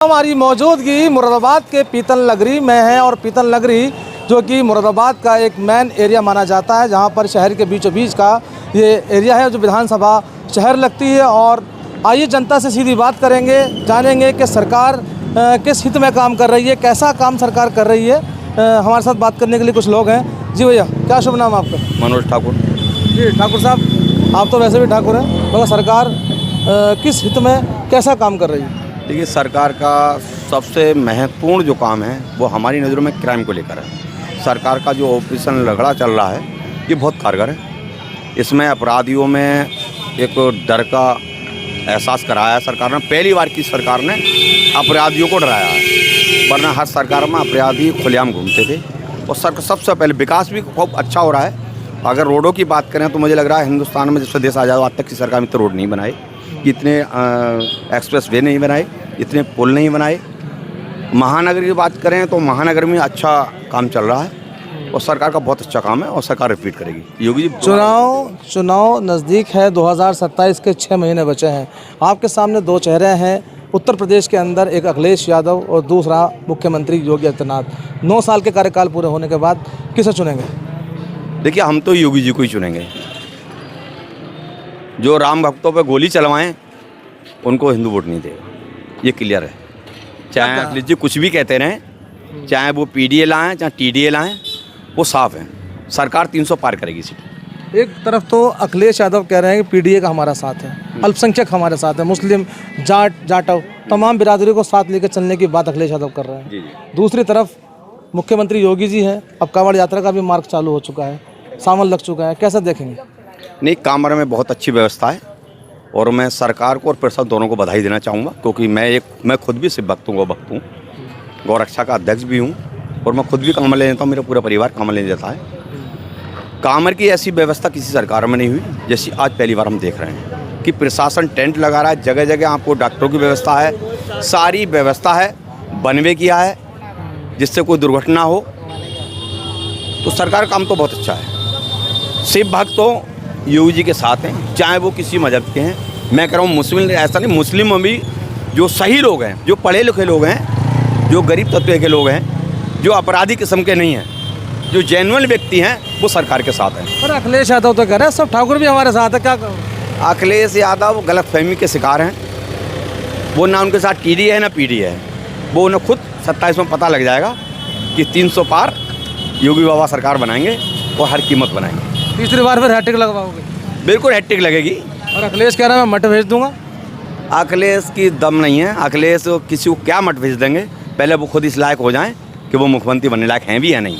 हमारी मौजूदगी मुरादाबाद के पीतल नगरी में है और पीतल नगरी जो कि मुरादाबाद का एक मेन एरिया माना जाता है, जहां पर शहर के बीचों बीच का ये एरिया है जो विधानसभा शहर लगती है। और आइए जनता से सीधी बात करेंगे, जानेंगे कि सरकार किस हित में काम कर रही है, कैसा काम सरकार कर रही है। हमारे साथ बात करने के लिए कुछ लोग हैं। जी भैया, क्या शुभ नाम आपका? मनोज ठाकुर। जी ठाकुर साहब, आप तो वैसे भी ठाकुर हैं, मगर सरकार किस हित में कैसा काम कर रही है? देखिए, सरकार का सबसे महत्वपूर्ण जो काम है वो हमारी नज़रों में क्राइम को लेकर है। सरकार का जो ऑपरेशन लगड़ा चल रहा है ये बहुत कारगर है। इसमें अपराधियों में एक डर का एहसास कराया है सरकार ने। पहली बार की सरकार ने अपराधियों को डराया है, वरना हर सरकार में अपराधी खुलेआम घूमते थे। और सबसे पहले विकास भी खूब अच्छा हो रहा है। अगर रोडों की बात करें तो मुझे लग रहा है हिंदुस्तान में जब से देश आज़ाद हुआ आज तक की सरकार में इतने रोड नहीं बनाए, इतने एक्सप्रेस वे नहीं बनाए, इतने पुल नहीं बनाए। महानगर की बात करें तो महानगर में अच्छा काम चल रहा है और सरकार का बहुत अच्छा काम है और सरकार रिपीट करेगी। योगी जी, चुनाव नज़दीक है, 2027 के 6 महीने बचे हैं। आपके सामने दो चेहरे हैं, उत्तर प्रदेश के अंदर एक अखिलेश यादव और दूसरा मुख्यमंत्री योगी आदित्यनाथ। 9 साल के कार्यकाल पूरे होने के बाद किसे चुनेंगे? देखिए, हम तो योगी जी को ही चुनेंगे। जो राम भक्तों पे गोली चलवाएं उनको हिंदू वोट नहीं देगा, ये क्लियर है। चाहे अखिलेश जी कुछ भी कहते रहें, चाहे वो पीडीए लाएं चाहे टीडीए लाएं, वो साफ है, सरकार 300 पार करेगी सीट। एक तरफ तो अखिलेश यादव कह रहे हैं कि पीडीए का हमारा साथ है, अल्पसंख्यक हमारे साथ है, मुस्लिम, जाटव तमाम बिरादरी को साथ लेकर चलने की बात अखिलेश यादव कर रहे हैं। जी। दूसरी तरफ मुख्यमंत्री योगी जी हैं। अब कांवड़ यात्रा का भी मार्ग चालू हो चुका है, सावन लग चुका है, कैसा देखेंगे? नहीं, कांवड़ में बहुत अच्छी व्यवस्था है और मैं सरकार को और प्रशासन दोनों को बधाई देना चाहूँगा, क्योंकि मैं खुद भी शिव भक्त हूँ, गौरक्षा का अध्यक्ष भी हूँ और मैं खुद भी कांवड़ ले जाता हूँ, मेरा पूरा परिवार कांवड़ ले जाता है। कांवड़ की ऐसी व्यवस्था किसी सरकार में नहीं हुई जैसी आज पहली बार हम देख रहे हैं कि प्रशासन टेंट लगा रहा है, जगह जगह आपको डॉक्टरों की व्यवस्था है, सारी व्यवस्था है, बनवे किया है जिससे कोई दुर्घटना हो। तो सरकार का काम तो बहुत अच्छा है। शिव भक्त तो योगी जी के साथ हैं, चाहे वो किसी मजहब के हैं। मैं कह रहा हूँ मुस्लिम, ऐसा नहीं, मुस्लिम में भी जो सही लोग हैं, जो पढ़े लिखे लोग हैं, जो गरीब तबके के लोग हैं, जो अपराधी किस्म के नहीं हैं, जो जेन्युइन व्यक्ति हैं, वो सरकार के साथ हैं। पर अखिलेश यादव तो कह रहे हैं सब ठाकुर भी हमारे साथ है, क्या करूँ? अखिलेश यादव गलतफहमी के शिकार हैं। वो ना उनके साथ टीडीए है ना पीडीए है। वो उन्हें खुद 27 में पता लग जाएगा कि 300 पार योगी बाबा सरकार बनाएंगे और हर कीमत बनाएंगे। तीसरी बार फिर हैट्रिक लगवाओगे? बिल्कुल हैट्रिक लगेगी। और अखिलेश कह रहा है मैं मठ भेज दूंगा। अखिलेश की दम नहीं है। अखिलेश किसी को क्या मठ भेज देंगे, पहले वो खुद इस लायक हो जाएं कि वो मुख्यमंत्री बनने लायक हैं भी या नहीं।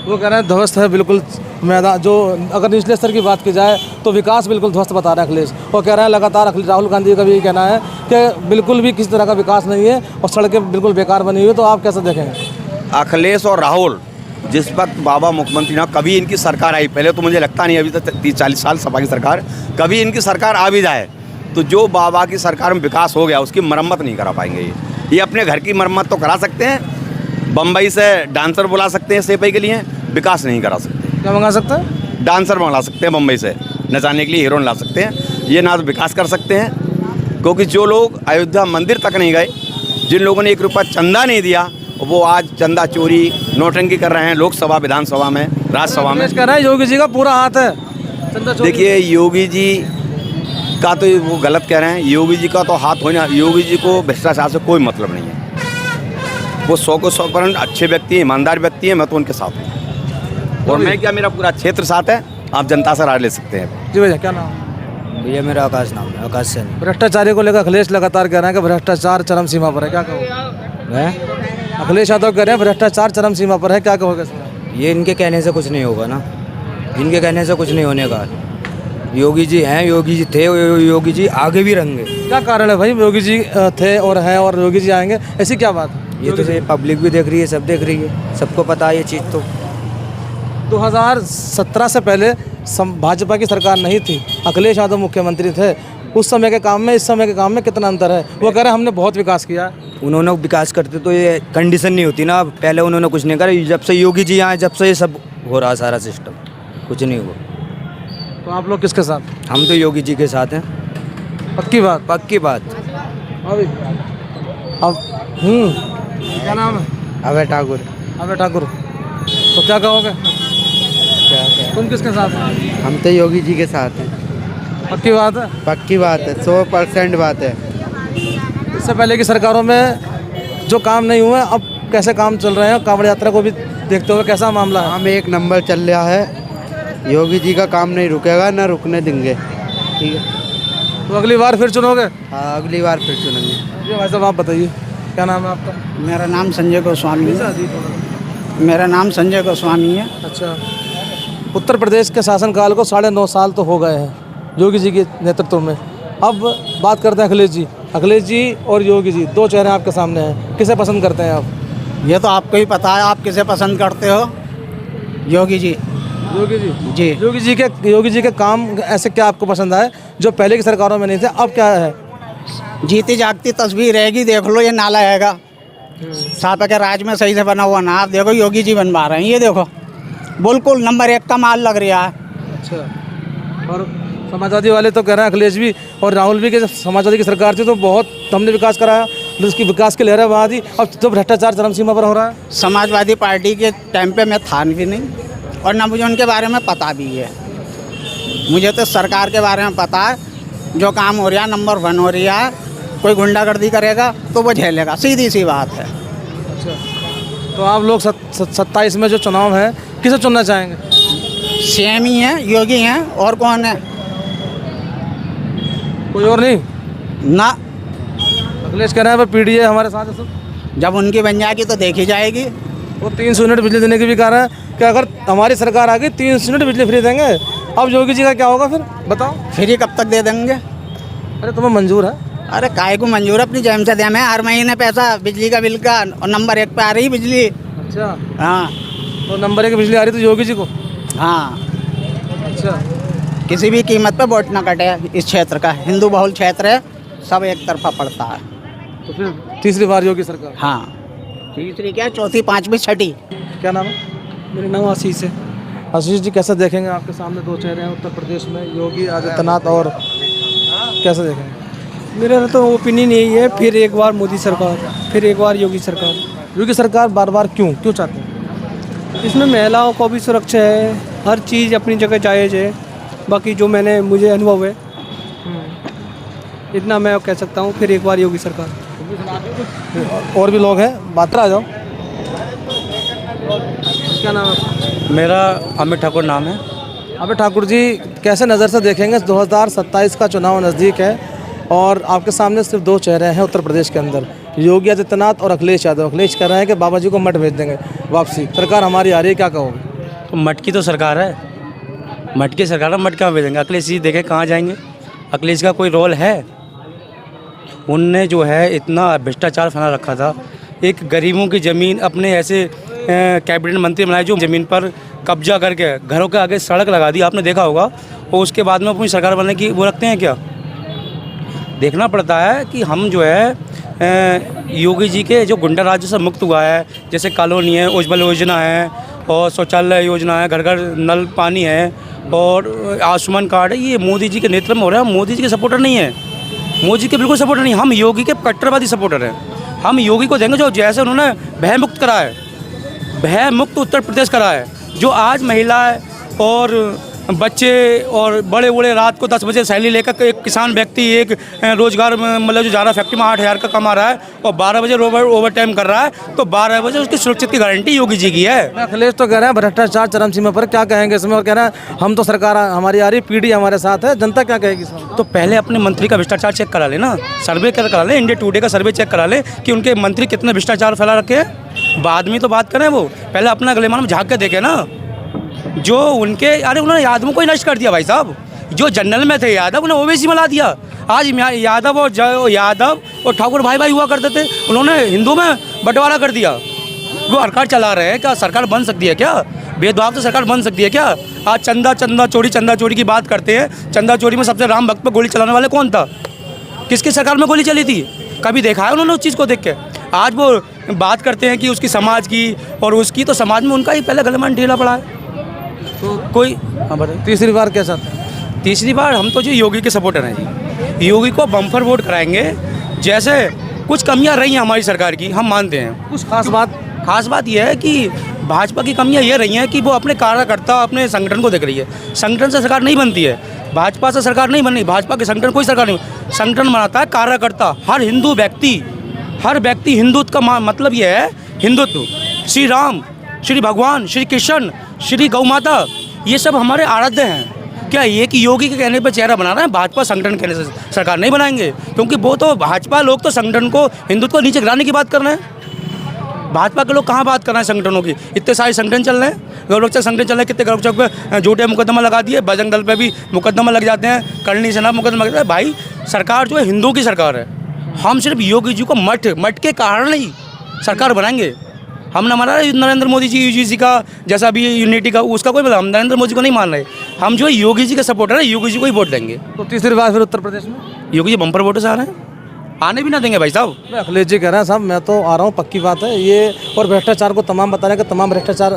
वो कह रहे हैं ध्वस्त है बिल्कुल मैदान। जो अगर निचले स्तर की बात की जाए तो विकास बिल्कुल ध्वस्त बता रहे हैं अखिलेश। वो कह रहे हैं लगातार राहुल गांधी का भी कहना है कि बिल्कुल भी किसी तरह का विकास नहीं है और सड़कें बिल्कुल बेकार बनी हुई है। तो आप कैसे देखेंगे? अखिलेश और राहुल जिस वक्त बाबा मुख्यमंत्री ना, कभी इनकी सरकार आई, पहले तो मुझे लगता नहीं, अभी तक 30-40 साल सपा की सरकार, कभी इनकी सरकार आ भी जाए तो जो बाबा की सरकार में विकास हो गया उसकी मरम्मत नहीं करा पाएंगे। ये अपने घर की मरम्मत तो करा सकते हैं, बम्बई से डांसर बुला सकते हैं सेपई के लिए, विकास नहीं करा सकते। क्या मंगा सकते हैं? डांसर मंगा सकते हैं, बम्बई से नचाने के लिए हीरोइन ला सकते हैं। ये ना तो विकास कर सकते हैं, क्योंकि जो लोग अयोध्या मंदिर तक नहीं गए, जिन लोगों ने 1 रुपया चंदा नहीं दिया, वो आज चंदा चोरी नोटंकी कर रहे हैं लोकसभा, विधानसभा में, राज्यसभा में। कह रहा है योगी जी का पूरा हाथ है। देखिए, योगी जी का तो वो गलत कह रहे हैं। योगी जी का तो हाथ होना, योगी जी को भ्रष्टाचार से कोई मतलब नहीं है। वो 100 को 100% अच्छे व्यक्ति हैं, ईमानदार व्यक्ति हैं। मैं तो उनके साथ हूँ और मैं क्या, मेरा पूरा क्षेत्र साथ है। आप जनता से राय ले सकते हैं। जी भैया, क्या नाम? भैया मेरा आकाश नाम है, आकाश सेन। भ्रष्टाचारी को लेकर अखिलेश लगातार कह रहे हैं कि भ्रष्टाचार चरम सीमा पर है, क्या कहोगे? अखिलेश यादव कह रहे हैं भ्रष्टाचार चरम सीमा पर है, क्या कहोगे? ये इनके कहने से कुछ नहीं होगा ना, इनके कहने से कुछ नहीं होने का। योगी जी हैं, योगी जी थे, योगी जी आगे भी रहेंगे। क्या कारण है भाई, योगी जी थे और हैं और योगी जी आएंगे, ऐसी क्या बात? ये तो पब्लिक भी देख रही है, सब देख रही है, सबको पता है ये चीज़। तो 2017 से पहले भाजपा की सरकार नहीं थी, अखिलेश यादव मुख्यमंत्री थे। उस समय के काम में इस समय के काम में कितना अंतर है? वो कह रहे हैं हमने बहुत विकास किया। उन्होंने विकास करते तो ये कंडीशन नहीं होती ना। पहले उन्होंने कुछ नहीं करा, जब से योगी जी आए जब से ये सब हो रहा, सारा सिस्टम कुछ नहीं हुआ। तो आप लोग किसके साथ? हम तो योगी जी के साथ हैं। पक्की बात? पक्की बात। अब क्या नाम है? अभय ठाकुर। अभय ठाकुर। तो क्या कहोगे? तुम किसके साथ हो? हम तो योगी जी के साथ हैं। पक्की बात है? पक्की बात है, 100% बात है। इससे पहले की सरकारों में जो काम नहीं हुए, अब कैसे काम चल रहे हैं? कांवड़ यात्रा को भी देखते हुए कैसा मामला है? काम एक नंबर चल रहा है। योगी जी का काम नहीं रुकेगा, ना रुकने देंगे। ठीक है, तो अगली बार फिर चुनोगे? हाँ, अगली बार फिर चुनेंगे। जी भाई साहब, आप बताइए क्या नाम है आपका? मेरा नाम संजय गोस्वामी है। मेरा नाम संजय गोस्वामी है। अच्छा, उत्तर प्रदेश के शासनकाल को 9.5 साल तो हो गए हैं योगी जी के नेतृत्व में। अब बात करते हैं अखिलेश जी। अखिलेश जी और योगी जी, दो चेहरे आपके सामने हैं, किसे पसंद करते हैं आप? ये तो आपको ही पता है, आप किसे पसंद करते हो? योगी जी। योगी जी जी। योगी जी के काम ऐसे क्या आपको पसंद आए जो पहले की सरकारों में नहीं थे, अब क्या है? जीती जागती तस्वीर रहेगी, देख लो, ये नाला हैगा सापा के राज में सही से बना हुआ ना। आप देखो योगी जी बनवा रहे हैं, ये देखो बिल्कुल नंबर 1 का माल लग रहा है। अच्छा, और समाजवादी वाले तो कह रहे हैं, अखिलेश भी और राहुल भी, कि जब समाजवादी की सरकार थी तो बहुत हमने विकास कराया, उसकी विकास की लहरें बहा दी। अब तो भ्रष्टाचार चरम सीमा पर हो रहा है। समाजवादी पार्टी के टाइम पे मैं था भी नहीं, और ना मुझे उनके बारे में पता भी है। मुझे तो सरकार के बारे में पता है, जो काम हो रहा है नंबर 1 हो रहा है। कोई गुंडागर्दी करेगा तो वो झेलेगा, सीधी सी बात है। अच्छा, तो आप लोग 27 में जो चुनाव है, किसे चुनना चाहेंगे? सीएम ही हैं, योगी हैं, और कौन है? कोई और नहीं? ना, अखिलेश कह रहे हैं पीडीए हमारे साथ है सब। जब उनकी बन जाएगी तो देखी जाएगी। वो 300 यूनिट बिजली देने की भी कह रहे हैं कि अगर हमारी सरकार आ गई 300 यूनिट बिजली फ्री देंगे। अब योगी जी का क्या होगा फिर, बताओ? फ्री कब तक दे देंगे? अरे तुम्हें मंजूर है? अरे काय को मंजूर है, अपनी जेब से दें। हर महीने पैसा बिजली का बिल का, और नंबर 1 पे आ रही बिजली। अच्छा, हाँ तो नंबर 1 की बिजली आ रही तो योगी जी को? हाँ, अच्छा, किसी भी कीमत पे वोट ना कटे। इस क्षेत्र का हिंदू बहुल क्षेत्र है, सब एक तरफा पड़ता है। तो फिर तीसरी बार योगी सरकार? हाँ, तीसरी क्या, चौथी, पाँचवीं, छठी। क्या नाम है? मेरा नाम आशीष है। आशीष जी, कैसे देखेंगे आपके सामने दो चेहरे हैं उत्तर प्रदेश में, योगी आदित्यनाथ, और कैसे देखेंगे? मेरा तो ओपिनियन यही है, फिर एक बार मोदी सरकार, फिर एक बार योगी सरकार। योगी सरकार बार बार क्यों चाहते हैं? इसमें महिलाओं को भी सुरक्षा है, हर चीज़ अपनी जगह जायज़ है। बाकी जो मुझे अनुभव है, इतना मैं कह सकता हूँ, फिर एक बार योगी सरकार। और भी लोग हैं, बात आ जाओ। क्या नाम है? मेरा अमित ठाकुर नाम है। अबे ठाकुर जी, कैसे नज़र से देखेंगे? 2027 का चुनाव नज़दीक है और आपके सामने सिर्फ दो चेहरे हैं उत्तर प्रदेश के अंदर, योगी आदित्यनाथ और अखिलेश यादव। अखिलेश कह रहे हैं कि बाबा जी को मठ भेज देंगे वापसी, सरकार हमारी आ रही है, क्या कहोगे? तो मठ की तो सरकार है, मठ की सरकार है, मठ कहाँ भेजेंगे? अखिलेश जी देखें कहाँ जाएंगे? अखिलेश का कोई रोल है? उनने जो है इतना भ्रष्टाचार फैला रखा था। एक गरीबों की ज़मीन अपने ऐसे कैबिनेट मंत्री बनाए जो ज़मीन पर कब्जा करके घरों के आगे सड़क लगा दी, आपने देखा होगा। और उसके बाद में अपनी सरकार बनने की वो रखते हैं क्या? देखना पड़ता है कि हम जो है योगी जी के जो गुंडा राज्य से मुक्त हुआ है, जैसे कॉलोनी है, उज्ज्वल योजना है, और शौचालय योजना है, घर घर नल पानी है, और आयुष्मान कार्ड है, ये मोदी जी के नेतृत्व में हो रहा है। मोदी जी के सपोर्टर नहीं है, मोदी के बिल्कुल सपोर्टर नहीं, हम योगी के कट्टरवादी सपोर्टर हैं। हम योगी को देंगे जो जैसे उन्होंने भय मुक्त करा है, भय मुक्त उत्तर प्रदेश करा है, जो आज महिलाएं और बच्चे और बड़े बूढ़े रात को 10 बजे सैलरी लेकर, एक किसान व्यक्ति एक रोजगार मतलब जो जा रहा है फैक्ट्री में 8,000 का कमा रहा है और 12 बजे ओवर टाइम कर रहा है, तो 12 बजे उसकी सुरक्षित की गारंटी योगी जी की है। अखिलेश तो कह रहे हैं भ्रष्टाचार चरम सीमा पर, क्या कहेंगे इसमें? और कह रहे हैं हम तो सरकार हमारी आ रही, पीढ़ी हमारे साथ है, जनता क्या कहेगी इसमें? तो पहले अपने मंत्री का भ्रष्टाचार चेक करा लेना, सर्वे करा ले, इंडिया टुडे का सर्वे चेक करा ले कि उनके मंत्री कितने भ्रष्टाचार फैला रखे हैं, बाद में तो बात करें। वो पहले अपना गलेमान में झाँक के देखे ना, जो उनके, अरे उन्होंने यादवों को ही नष्ट कर दिया भाई साहब। जो जनरल में थे यादव, उन्हें ओबीसी में ला दिया। आज यादव और ठाकुर भाई हुआ करते थे, उन्होंने हिंदू में बंटवारा कर दिया। वो सरकार चला रहे हैं, क्या सरकार बन सकती है क्या? भेदभाव से सरकार बन सकती है क्या? आज चंदा चोरी की बात करते हैं। चंदा चोरी में सबसे राम भक्त पर गोली चलाने वाले कौन था? किसकी सरकार में गोली चली थी? कभी देखा है उन्होंने उस चीज़ को देख के? आज वो बात करते हैं कि उसकी समाज की और उसकी, तो समाज में उनका ही पहले गलेमान ढीला पड़ा है। तो कोई, हाँ बताइए, तीसरी बार क्या चाहते हैं? तीसरी बार हम तो जी योगी के सपोर्टर हैं जी। योगी को बम्पर वोट कराएंगे। जैसे कुछ कमियां रही हैं हमारी सरकार की, हम मानते हैं। कुछ खास बात यह है कि भाजपा की कमियां ये रही हैं कि वो अपने कार्यकर्ता, अपने संगठन को देख रही है। संगठन से सरकार नहीं बनती है, भाजपा से सरकार नहीं बन रही, भाजपा के संगठन कोई सरकार नहीं, संगठन बनाता है कार्यकर्ता। हर व्यक्ति हिंदुत्व का मतलब यह है हिंदुत्व। श्री राम, श्री भगवान, श्री कृष्ण, श्री गौ माता, ये सब हमारे आराध्य हैं। क्या एक योगी के कहने पर चेहरा बना रहे हैं? भाजपा संगठन कहने से सरकार नहीं बनाएंगे, क्योंकि वो तो भाजपा लोग तो संगठन को, हिंदुत्व को नीचे गिराने की बात कर रहे हैं। भाजपा के लोग कहाँ बात कर रहे हैं संगठनों की? इतने सारे संगठन चल रहे हैं, गौरक्षक संगठन चल रहे हैं, कितने गौरक्षक पे झूठे मुकदमा लगा दिए, बजरंग दल पे भी मुकदमा लग जाते हैं, करनी सेना मुकदमा लग जाता है। भाई सरकार जो है हिंदुओं की सरकार है, हम सिर्फ योगी जी को मठ के कारण ही सरकार बनाएंगे। हम न माना नरेंद्र मोदी जी यूजीसी का जैसा भी यूनिटी का उसका कोई मतलब, हम नरेंद्र मोदी को नहीं मान रहे, हम जो है योगी जी के सपोर्टर है, योगी जी को ही वोट देंगे। तो तीसरी बार फिर उत्तर प्रदेश में योगी जी बम्पर वोटों से आ रहे हैं, आने भी ना देंगे भाई साहब। अखिलेश जी कह रहे हैं साहब मैं तो आ रहा हूँ, पक्की बात है ये, और भ्रष्टाचार को तमाम बता रहे हैं कि तमाम भ्रष्टाचार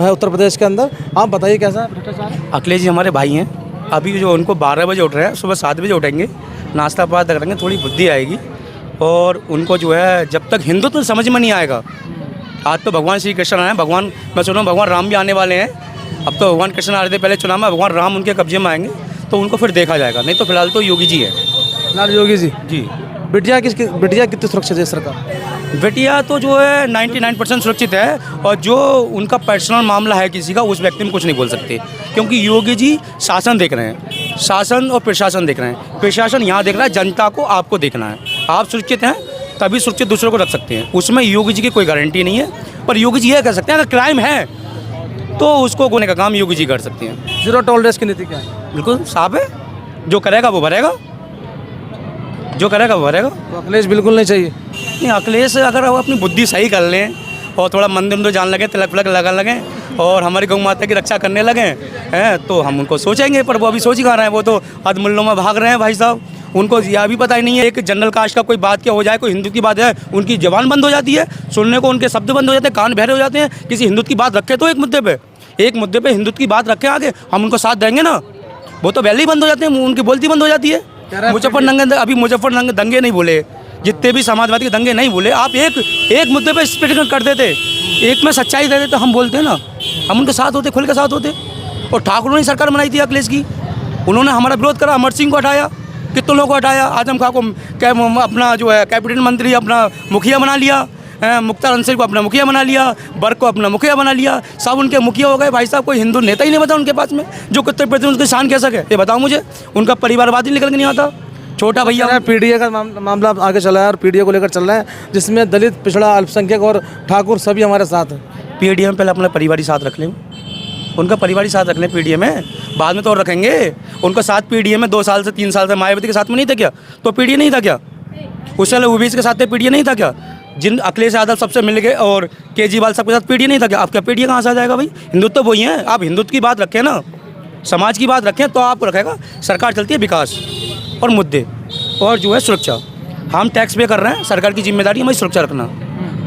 है उत्तर प्रदेश के अंदर। आप बताइए कैसा भ्रष्टाचार? अखिलेश जी हमारे भाई हैं, अभी जो उनको 12 बजे उठ रहे हैं, सुबह 7 बजे उठेंगे, नाश्ता पास्ता करेंगे, थोड़ी बुद्धि आएगी, और उनको जो है जब तक हिंदुत्व तो समझ में नहीं आएगा। आज तो भगवान श्री कृष्ण आए हैं, भगवान, मैं सुना भगवान राम भी आने वाले हैं, अब तो भगवान कृष्ण आ रहे थे पहले चुनाव में, भगवान राम उनके कब्जे में आएंगे तो उनको फिर देखा जाएगा, नहीं तो फिलहाल तो योगी जी है। लाल योगी जी। बिटिया कितनी सुरक्षित है सरकार? बेटिया तो जो है 99% सुरक्षित है, और जो उनका पर्सनल मामला है किसी का, उस व्यक्ति में कुछ नहीं बोल सकते, क्योंकि योगी जी शासन देख रहे हैं, शासन और प्रशासन देख रहे हैं। प्रशासन यहाँ देख रहा है, जनता को आपको देखना है, आप सुरक्षित हैं तभी सुरक्षित दूसरों को रख सकते हैं, उसमें योगी जी की कोई गारंटी नहीं है। पर योगी जी ये कह सकते हैं अगर क्राइम है तो उसको गोने का काम योगी जी कर सकते हैं। जीरो टॉलरेंस की नीति क्या है? बिल्कुल साफ है, जो करेगा वो भरेगा, जो करेगा वो भरेगा। तो अखिलेश बिल्कुल नहीं चाहिए? नहीं, अखिलेश अगर वो अपनी बुद्धि सही कर लें और थोड़ा मंदिर में जान लगे, तिलक फिलक लगा लगें और हमारी गौ माता की रक्षा करने लगें हैं तो हम उनको सोचेंगे, पर वो अभी सोच ही कहाँ रहे हैं, वो तो अधमुल्लों में भाग रहे हैं भाई साहब। उनको यह भी पता ही नहीं है एक जनरल कास्ट का कोई बात क्या हो जाए, कोई हिंदू की बात है, उनकी जबान बंद हो जाती है, सुनने को उनके शब्द बंद हो जाते हैं, कान बहरे हो जाते हैं। किसी हिंदू की बात रखे तो एक मुद्दे पे हिंदू की बात रखें आगे, हम उनको साथ देंगे ना, वो तो पहले ही बंद हो जाते हैं, उनकी बोलती बंद हो जाती है। मुजफ्फर दंगे नहीं बोले, जितने भी समाजवादी के दंगे नहीं बोले, आप एक मुद्दे पे स्पीड कर देते, एक में सच्चाई दे देते, हम बोलते हैं ना, हम उनके साथ होते, खुल के साथ होते। और ठाकुरों ने सरकार बनाई थी अखिलेश की, उन्होंने हमारा विरोध करा, अमर सिंह को हटाया, कितने लोगों को हटाया, आजम खां को अपना जो है कैबिनेट मंत्री अपना मुखिया बना लिया, मुख्तार अंसारी को अपना मुखिया बना लिया, बर्क को अपना मुखिया बना लिया, सब उनके मुखिया हो गए भाई साहब। कोई हिंदू नेता ही नहीं बता उनके पास में जो उत्तर प्रदेश उनकी शान कह सके, ये बताओ मुझे। उनका परिवारवाद ही निकल के नहीं आता। छोटा भैया पीडीए का मामला आगे चला है और पीडीए को लेकर चल रहा है, जिसमें दलित, पिछड़ा, अल्पसंख्यक और ठाकुर सभी हमारे साथ हैं। पीडीए में पहले अपना परिवारी साथ रख लें, उनका परिवारी साथ रख लें पीडीए में, बाद में तो और रखेंगे। उनका साथ पीडीए में 2 साल से 3 साल से मायावती के साथ में नहीं था क्या? तो पीडीए नहीं था क्या? उससे पहले ओबीसी के साथ पीडीए नहीं था क्या? जिन अखिलेश यादव सबसे मिल गए और केजरीवाल सबके साथ पीडीए नहीं था क्या? आप क्या पीडीए कहाँ से आ जाएगा भाई? हिंदुत्व तो वही है, आप हिंदुत्व की बात रखें ना, समाज की बात रखें तो आप रखेगा। सरकार चलती है विकास और मुद्दे और जो है सुरक्षा। हम टैक्स पे कर रहे हैं, सरकार की जिम्मेदारी है हमारी सुरक्षा रखना।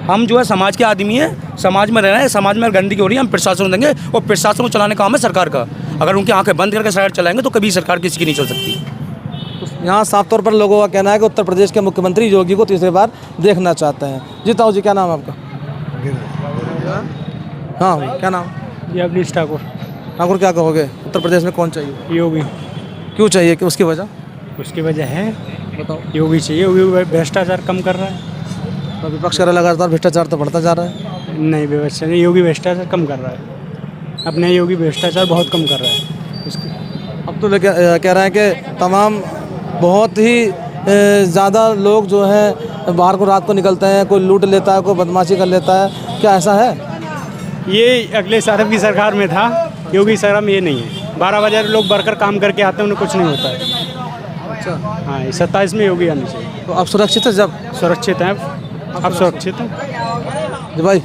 हम जो है समाज के आदमी हैं, समाज में रहना है, समाज में गंदगी हो रही है, हम प्रशासन देंगे और प्रशासन को चलाने का काम है सरकार का। अगर उनकी आंखें बंद करके सरकार चलाएंगे तो कभी सरकार किसी की नहीं चल सकती। यहाँ साफ तौर पर लोगों का कहना है कि उत्तर प्रदेश के मुख्यमंत्री योगी को तीसरी बार देखना चाहते हैं। जी ताऊ जी, क्या नाम है आपका? हाँ, क्या नाम? अवनीश ठाकुर। ठाकुर, क्या कहोगे, उत्तर प्रदेश में कौन चाहिए? योगी। क्यों चाहिए, कि उसकी वजह उसकी वजह है, बताओ। योगी चाहिए, योगी भ्रष्टाचार कम कर रहा है। तो विपक्ष का लगातार भ्रष्टाचार तो बढ़ता जा रहा है। नहीं, व्यवस्था नहीं, योगी भ्रष्टाचार कम कर रहा है, अपने योगी भ्रष्टाचार बहुत कम कर रहा है उसको। अब तो कह रहे हैं कि तमाम बहुत ही ज़्यादा लोग जो हैं बाहर को रात को निकलते हैं, कोई लूट लेता है, कोई बदमाशी कर लेता है, क्या ऐसा है? ये अखिलेश यादव की सरकार में था, योगी सरकार में ये नहीं है। 12 बजे लोग बढ़कर काम करके आते हैं, उन्हें कुछ नहीं होता है। अच्छा, हाँ, 27 में योगी आनी चाहिए। तो अब सुरक्षित है? जब सुरक्षित हैं, अब सुरक्षित हैं। जी भाई।